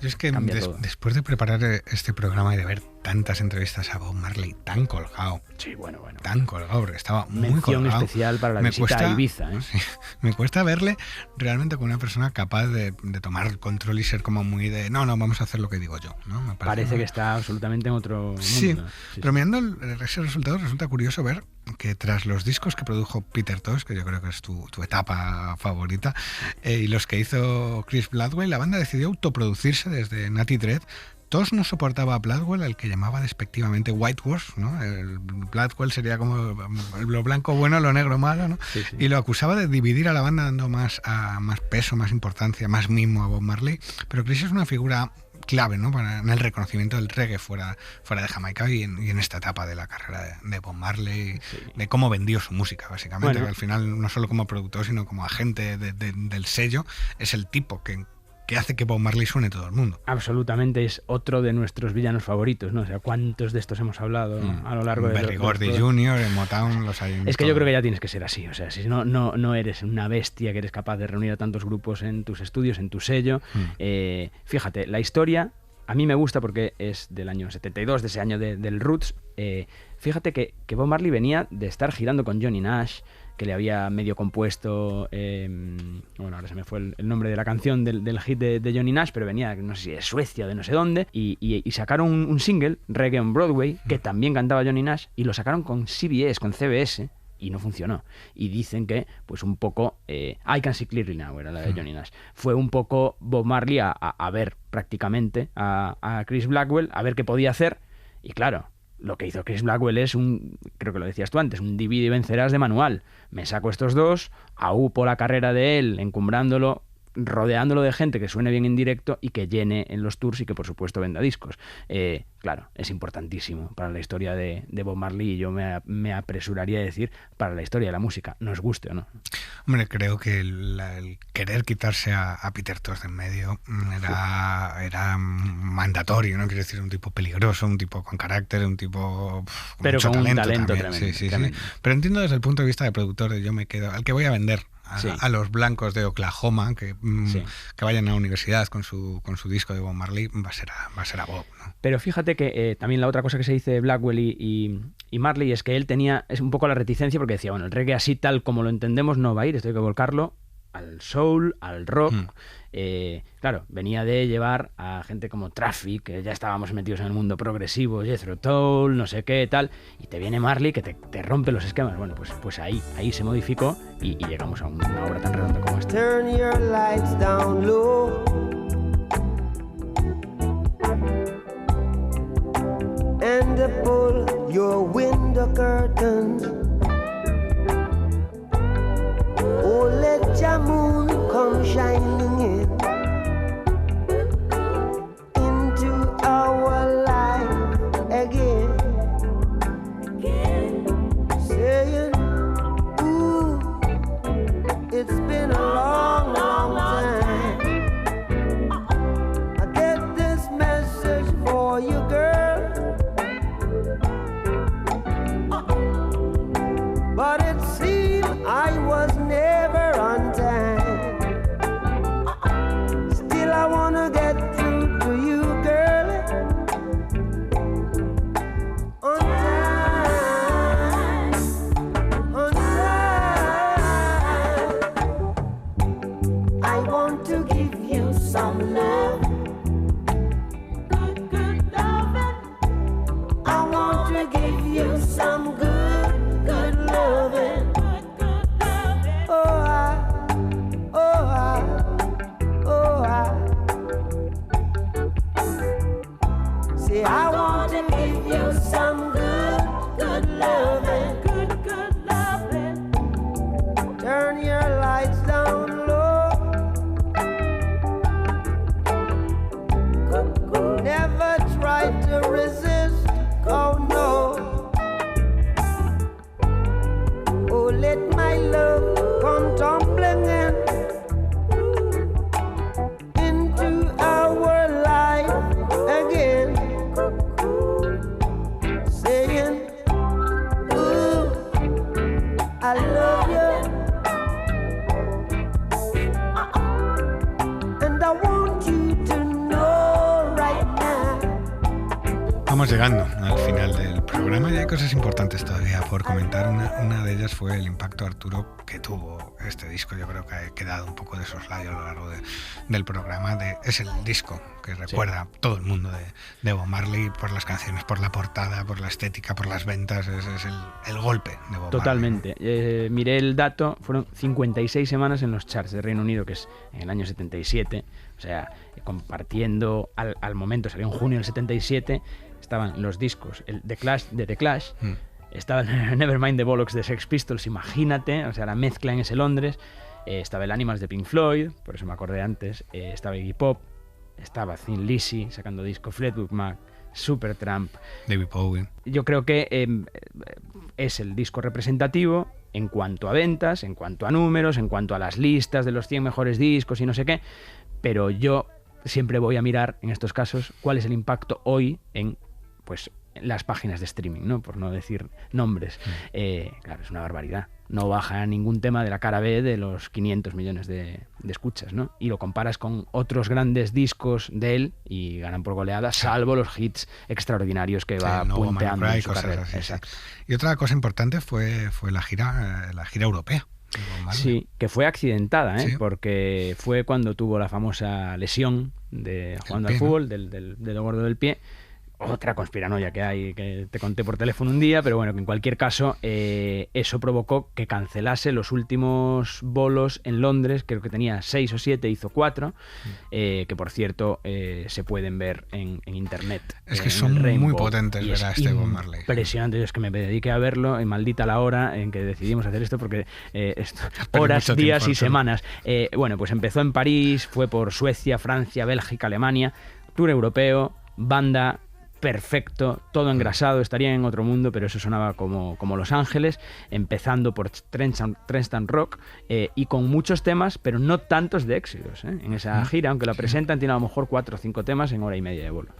Yo es que después de preparar este programa y de ver tantas entrevistas a Bob Marley, tan colgado. Sí, bueno. Tan colgado, porque estaba muy mención colgado. especial para la visita a Ibiza, ¿eh? Sí, me cuesta verle realmente con una persona capaz de tomar control y ser como muy de no, vamos a hacer lo que digo yo, ¿no? Me parece que está absolutamente en otro mundo. Sí, pero mirando ese resultado, resulta curioso ver que tras los discos que produjo Peter Tosh, que yo creo que es tu etapa favorita, y los que hizo Chris Blackwell, la banda decidió autoproducirse desde Natty Dread. Tosh no soportaba a Blackwell, al que llamaba despectivamente Whitewash, ¿no? El Blackwell sería como lo blanco bueno, lo negro malo, ¿no? Sí. Y lo acusaba de dividir a la banda, dando más peso, más importancia, más mimo a Bob Marley. Pero Chris es una figura clave, ¿no? En el reconocimiento del reggae fuera de Jamaica y en esta etapa de la carrera de Bob Marley, de cómo vendió su música, básicamente. Que al final, no solo como productor, sino como agente del sello, es el tipo que hace que Bob Marley suene todo el mundo. Absolutamente, es otro de nuestros villanos favoritos, ¿no? O sea, ¿cuántos de estos hemos hablado a lo largo de Berry Gordy Jr., en Motown, los hay. Es que yo creo que ya tienes que ser así, o sea, si no eres una bestia que eres capaz de reunir a tantos grupos en tus estudios, en tu sello. Fíjate, la historia a mí me gusta porque es del año 72, de ese año del Roots. Fíjate que Bob Marley venía de estar girando con Johnny Nash, que le había medio compuesto, bueno, ahora se me fue el nombre de la canción del hit de Johnny Nash, pero venía, no sé si de Suecia o de no sé dónde, y sacaron un single, Reggae on Broadway, que también cantaba Johnny Nash, y lo sacaron con CBS, y no funcionó. Y dicen que, pues un poco, I Can See Clearly Now era la de Johnny Nash. Fue un poco Bob Marley a ver prácticamente a Chris Blackwell, a ver qué podía hacer, y claro, lo que hizo Chris Blackwell es creo que lo decías tú antes, un divide y vencerás de manual. Me saco estos dos, aúpo la carrera de él, encumbrándolo, rodeándolo de gente que suene bien en directo y que llene en los tours y que por supuesto venda discos. Claro, es importantísimo para la historia de Bob Marley, y yo me apresuraría a decir para la historia de la música, nos guste o no. Hombre, creo que el querer quitarse a Peter Tosh de en medio era mandatorio, ¿no? Quiero decir, un tipo peligroso, un tipo con carácter, un tipo con pero mucho con talento un talento también. tremendo. Pero entiendo desde el punto de vista de productor, yo me quedo al que voy a vender a los blancos de Oklahoma que vayan a la universidad con su disco de Bob Marley, va a ser a Bob, ¿no? Pero fíjate que también la otra cosa que se dice de Blackwell y Marley es que él es un poco la reticencia, porque decía, bueno, el reggae así tal como lo entendemos no va a ir, esto hay que volcarlo al soul, al rock. Claro, venía de llevar a gente como Traffic, que ya estábamos metidos en el mundo progresivo, Jethro Tull, no sé qué, tal, y te viene Marley que te rompe los esquemas. Bueno, pues ahí se modificó y llegamos a una obra tan redonda como esta. Turn your lights down low and pull your window curtains. Oh, let your moon come shining into our life again. Saying, ooh, it's been a long, long time. I get this message for you, girl, but it seemed I was never on time. Vamos llegando al final del programa y hay cosas importantes todavía por comentar. Una de ellas fue el impacto, Arturo, que tuvo este disco. Yo creo que ha quedado un poco de soslayo a lo largo del programa. Es el disco que recuerda a todo el mundo de Bob Marley por las canciones, por la portada, por la estética, por las ventas. Es el golpe de Bob Totalmente. Marley. Miré el dato, fueron 56 semanas en los charts de Reino Unido, que es en el año 77. O sea, compartiendo al momento, salió en junio del 77, estaban los discos, el The Clash, estaba el Nevermind the Bollocks de Sex Pistols, imagínate, o sea, la mezcla en ese Londres, estaba el Animals de Pink Floyd, por eso me acordé antes, estaba Iggy Pop, estaba Thin Lizzy sacando disco, Fleetwood Mac, Supertramp, David Bowie. Yo creo que es el disco representativo en cuanto a ventas, en cuanto a números, en cuanto a las listas de los 100 mejores discos y no sé qué, pero yo siempre voy a mirar en estos casos cuál es el impacto hoy en las páginas de streaming, ¿no? Por no decir nombres. Claro, es una barbaridad. No baja ningún tema de la cara B de los 500 millones de escuchas, ¿no? Y lo comparas con otros grandes discos de él y ganan por goleada, salvo los hits extraordinarios que va punteando en su carrera. Así, exacto. Y otra cosa importante fue la gira europea. Sí, que fue accidentada, Sí. Porque fue cuando tuvo la famosa lesión de jugando al fútbol, del dedo gordo del pie. Otra conspiranoia que hay, que te conté por teléfono un día, pero bueno, que en cualquier caso eso provocó que cancelase los últimos bolos en Londres, creo que tenía 6 o 7, hizo 4, que por cierto se pueden ver en internet. Es que son muy potentes ver a este Bob Marley. Impresionante, yo es que me dediqué a verlo y maldita la hora en que decidimos hacer esto, porque horas, días y semanas. Bueno, pues empezó en París, fue por Suecia, Francia, Bélgica, Alemania, tour europeo, banda perfecto, todo engrasado, estaría en otro mundo, pero eso sonaba como Los Ángeles, empezando por Trenchtown Rock y con muchos temas, pero no tantos de éxitos. En esa gira, aunque la presentan, tiene a lo mejor 4 o 5 temas en hora y media de vuelo.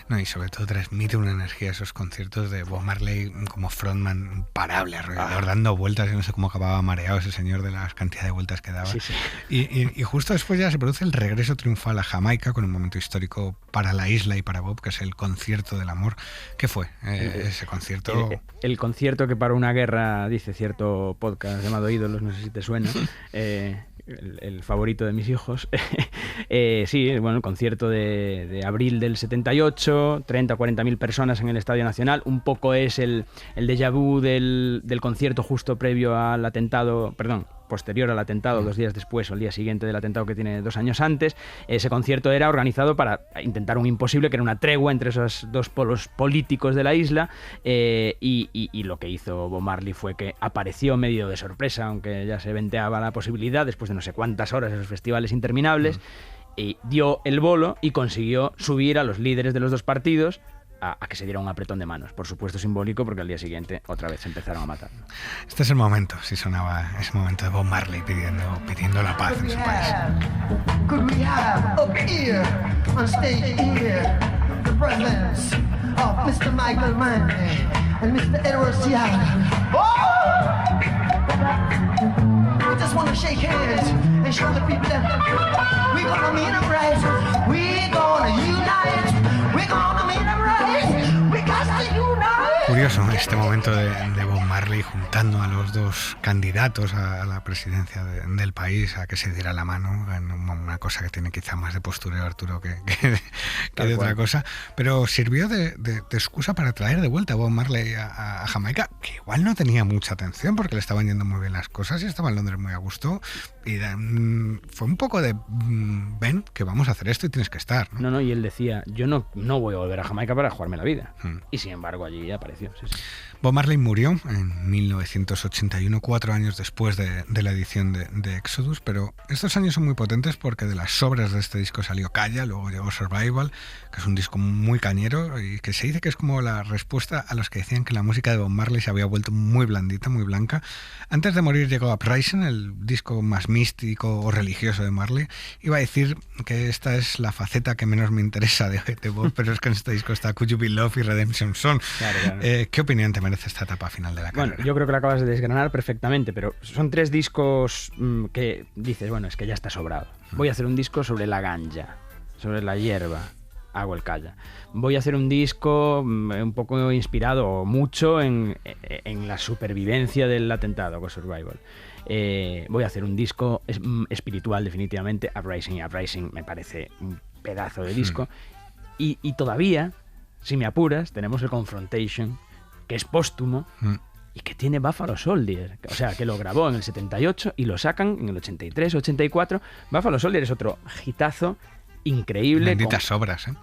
No, y sobre todo transmite una energía esos conciertos de Bob Marley como frontman imparable, arrollador, dando vueltas. Yo no sé cómo acababa mareado ese señor de las cantidades de vueltas que daba. Sí, sí. Y justo después ya se produce el regreso triunfal a Jamaica con un momento histórico para la isla y para Bob, que es el concierto del amor. ¿Qué fue ese concierto? El concierto que paró una guerra, dice cierto podcast llamado Ídolos, no sé si te suena, el favorito de mis hijos. Sí, bueno, el concierto de abril del 78, 30 o 40.000 personas en el Estadio Nacional. Un poco es el déjà vu del concierto justo previo al atentado, posterior al atentado, 2 días después o el día siguiente del atentado, que tiene 2 años antes. Ese concierto era organizado para intentar un imposible, que era una tregua entre esos dos polos políticos de la isla, y lo que hizo Bob Marley fue que apareció medio de sorpresa, aunque ya se venteaba la posibilidad, después de no sé cuántas horas, esos festivales interminables, y dio el bolo y consiguió subir a los líderes de los dos partidos a que se diera un apretón de manos. Por supuesto simbólico, porque al día siguiente otra vez se empezaron a matar. Este es el momento, si sonaba ese momento de Bob Marley pidiendo la paz en su país. Could we have up here on stage here the presence of Mr. Michael Manley and Mr. Edward Seattle? Oh! I just want to shake hands and show the people that we're gonna meet them right. We're gonna unite. We're gonna meet them right. We got to unite. Curioso este momento de Bob Marley juntando a los dos candidatos a la presidencia del país, a que se diera la mano, en una cosa que tiene quizá más de postureo, Arturo, que de otra cosa, pero sirvió de excusa para traer de vuelta a Bob Marley a Jamaica, que igual no tenía mucha atención porque le estaban yendo muy bien las cosas y estaba en Londres muy a gusto, y fue un poco de ven, que vamos a hacer esto y tienes que estar, ¿no? No, y él decía, yo no voy a volver a Jamaica para jugarme la vida. Y sin embargo allí apareció. Sí. Bob Marley murió en 1981, 4 años después de la edición de Exodus, pero estos años son muy potentes porque de las sobras de este disco salió Calla, luego llegó Survival, que es un disco muy cañero y que se dice que es como la respuesta a los que decían que la música de Bob Marley se había vuelto muy blandita, muy blanca. Antes de morir llegó Uprising, el disco más místico o religioso de Marley. Iba a decir que esta es la faceta que menos me interesa de Bob, pero es que en este disco está Could You Be Love y Redemption Song. Claro. ¿Qué opinión te merece esta etapa final de la carrera? Bueno, yo creo que la acabas de desgranar perfectamente, pero son 3 discos que dices, bueno, es que ya está sobrado. Voy a hacer un disco sobre la ganja, sobre la hierba, hago el calla. Voy a hacer un disco un poco inspirado, mucho en la supervivencia del atentado, con Survival. Voy a hacer un disco espiritual, definitivamente. Uprising me parece un pedazo de disco. Y todavía, si me apuras, tenemos el Confrontation, que es póstumo y que tiene Buffalo Soldier. O sea, que lo grabó en el 78 y lo sacan en el 83, 84. Buffalo Soldier es otro hitazo increíble. Benditas obras, ¿eh?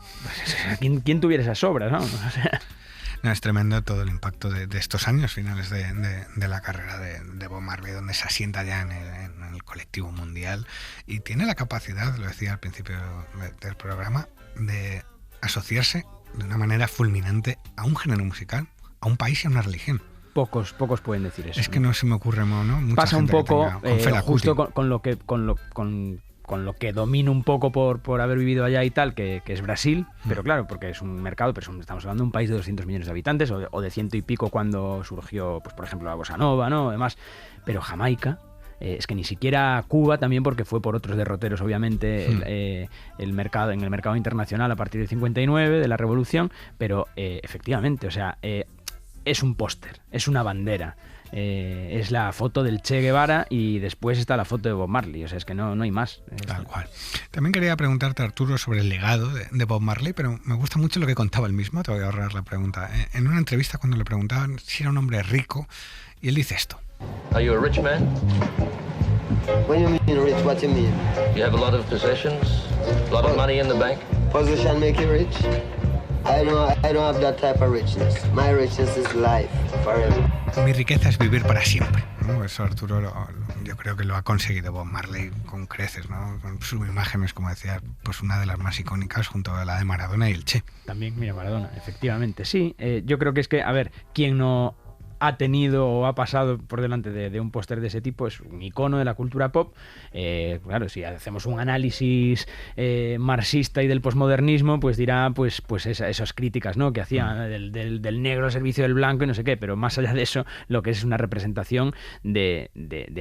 ¿Quién tuviera esas obras, no? O sea, no, es tremendo todo el impacto de estos años finales de la carrera de Bob Marley, donde se asienta ya en el colectivo mundial y tiene la capacidad, lo decía al principio del programa, de asociarse de una manera fulminante a un género musical, a un país y a una religión. Pocos pueden decir eso. Es que no se me ocurre, ¿no? Mucha pasa un poco justo Kuti. con lo que domino un poco por haber vivido allá y tal, que es Brasil, pero claro, porque es un mercado, pero estamos hablando de un país de 200 millones de habitantes, o de 100 y pico cuando surgió, pues por ejemplo, la bossa nova, ¿no? Además, pero Jamaica, es que ni siquiera Cuba, también porque fue por otros derroteros, obviamente, el mercado internacional a partir del 59, de la revolución, pero efectivamente, o sea, es un póster, es una bandera. Es la foto del Che Guevara y después está la foto de Bob Marley, o sea, es que no hay más. Tal cual. También quería preguntarte, Arturo, sobre el legado de Bob Marley, pero me gusta mucho lo que contaba él mismo, te voy a ahorrar la pregunta. En una entrevista, cuando le preguntaban si era un hombre rico, y él dice esto. Are you a rich man? When you mean rich, what you mean? You have a lot of possessions? A lot of money in the bank? Position make you rich? I don't have that type of richness. My richness is life, forever. Mi riqueza es vivir para siempre, ¿no? Eso Arturo yo creo que lo ha conseguido Bob Marley con creces, ¿no? Con sus imágenes, como decía, pues una de las más icónicas junto a la de Maradona y el Che. También, mira, Maradona, efectivamente, sí. Yo creo que es que, a ver, ¿quién no ha tenido o ha pasado por delante de un póster de ese tipo? Es un icono de la cultura pop. Claro, si hacemos un análisis marxista y del posmodernismo, pues dirá pues esas críticas, ¿no?, que hacía del negro al servicio del blanco y no sé qué, pero más allá de eso, lo que es una representación de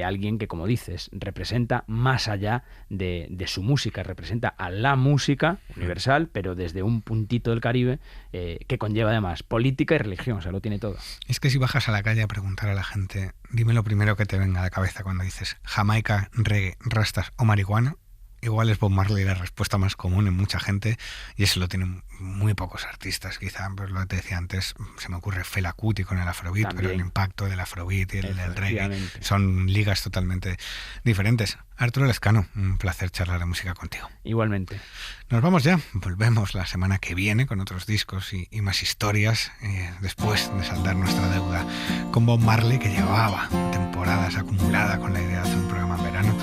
alguien que, como dices, representa más allá de su música, representa a la música universal, pero desde un puntito del Caribe, que conlleva además política y religión, o sea, lo tiene todo. Es que si bajas a la calle a preguntar a la gente, dime lo primero que te venga a la cabeza cuando dices Jamaica, reggae, rastas o marihuana, igual es Bob Marley la respuesta más común en mucha gente, y eso lo tienen muy pocos artistas. Quizá, pues lo que te decía antes, se me ocurre Fela Kuti con el Afrobeat, también. Pero el impacto del Afrobeat y el del reggae son ligas totalmente diferentes. Arturo Lezcano, un placer charlar de música contigo. Igualmente. Nos vamos ya, volvemos la semana que viene con otros discos y más historias, después de saldar nuestra deuda con Bob Marley, que llevaba temporadas acumulada con la idea de hacer un programa en verano.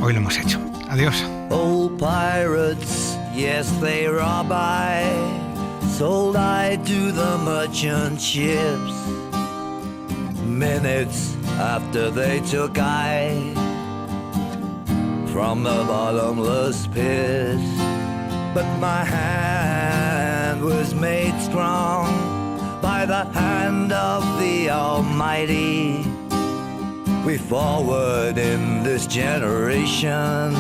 Hoy lo hemos hecho. Adiós. Old pirates, yes, they rob I, sold I to the merchant ships. Minutes after they took I from the bottomless pit, but my hand was made strong by the hand of the Almighty. We forward in this generation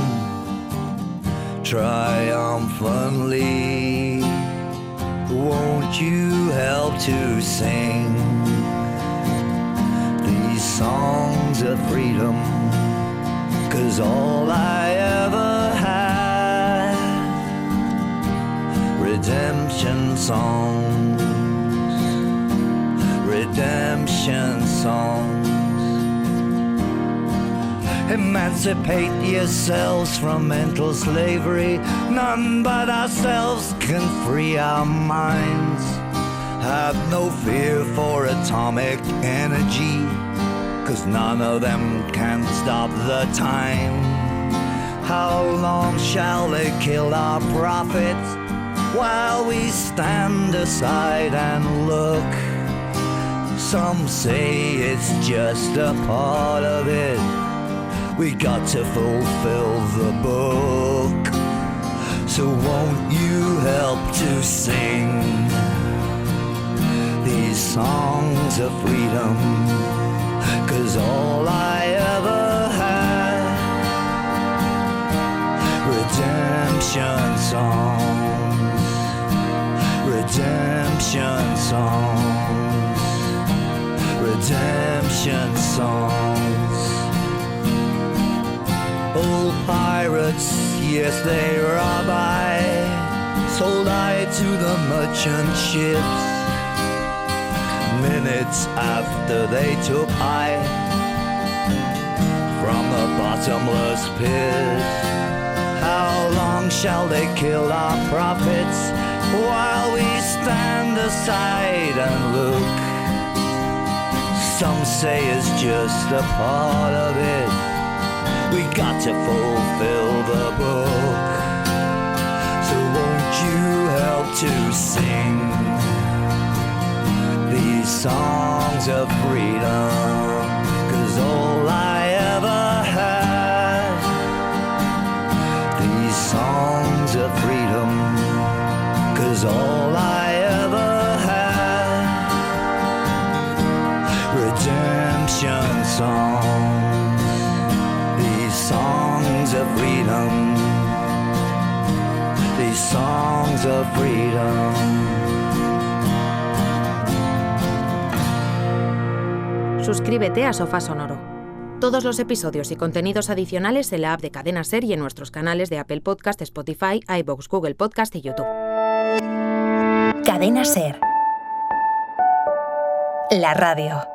triumphantly. Won't you help to sing these songs of freedom? 'Cause all I ever had, redemption songs, redemption songs. Emancipate yourselves from mental slavery. None but ourselves can free our minds. Have no fear for atomic energy, 'cause none of them can stop the time. How long shall they kill our prophets while we stand aside and look? Some say it's just a part of it. We got to fulfill the book. So won't you help to sing these songs of freedom? 'Cause all I ever had, redemption songs, songs, redemption songs. Old pirates, yes, they rob I, sold I to the merchant ships. Minutes after they took I from the bottomless pit. How long shall they kill our prophets while we stand aside and look? Some say it's just a part of it. We got to fulfill the book. So won't you help to sing these songs of freedom? 'Cause all I ever had, these songs of freedom. 'Cause all I ever had, redemption songs, these songs of freedom, these songs of freedom. Suscríbete a Sofá Sonoro. Todos los episodios y contenidos adicionales en la app de Cadena Ser y en nuestros canales de Apple Podcast, Spotify, iVoox, Google Podcast y YouTube. Cadena Ser. La radio.